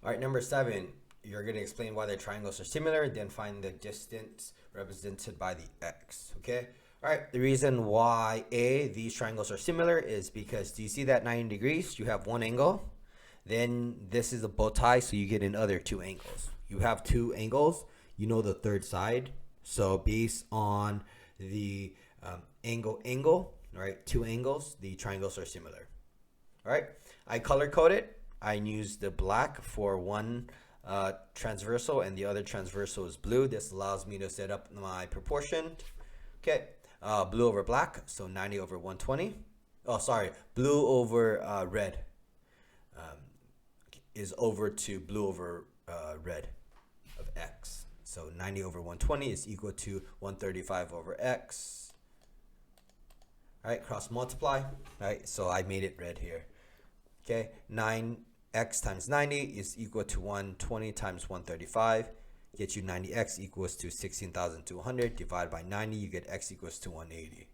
All right, number 7, you're going to explain why the triangles are similar, then find the distance represented by the x, okay? All right, the reason why these triangles are similar is because, do you see that 90 degrees? You have one angle, then this is a bow tie, so you get another 2 angles. You have 2 angles, you know the third side, so based on the angle, right, 2 angles, the triangles are similar. All right, I color coded. I used the black for one transversal and the other transversal is blue. This allows me to set up my proportion. Okay, blue over black, so 90 over 120. Oh, sorry, blue over red is over to blue over red of x. So 90 over 120 is equal to 135 over x. All right, cross multiply. All right, so I made it red here. Okay, 9x times 90 is equal to 120 times 135. Get you 90x equals to 16,200. Divided by 90, you get x equals to 180.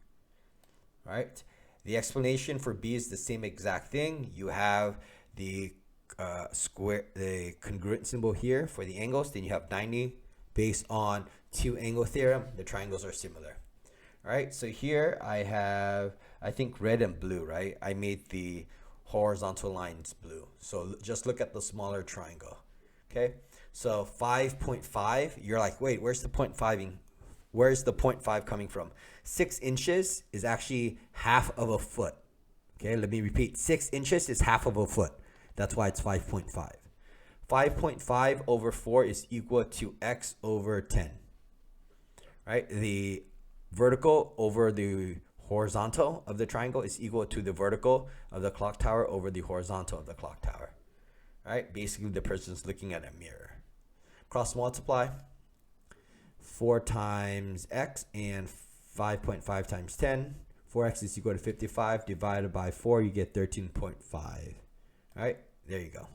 All right, the explanation for b is the same exact thing. You have the the congruent symbol here for the angles. Then you have 90 based on 2 angle theorem. The triangles are similar. All right, so here I have, I think, red and blue, right? I made the horizontal lines blue. So just look at the smaller triangle. Okay, so 5.5, you're like, wait, where's the 0.5? Where's the 0.5 coming from? 6 inches is actually half of a foot. Okay, let me repeat. 6 inches is half of a foot. That's why it's 5.5. 5.5 over 4 is equal to x over 10. Right? The vertical over the horizontal of the triangle is equal to the vertical of the clock tower over the horizontal of the clock tower. Right? Basically, the person's looking at a mirror. Cross multiply. 4 times x and 5.5 times 10. 4x is equal to 55. Divided by 4, you get 13.5. All right, there you go.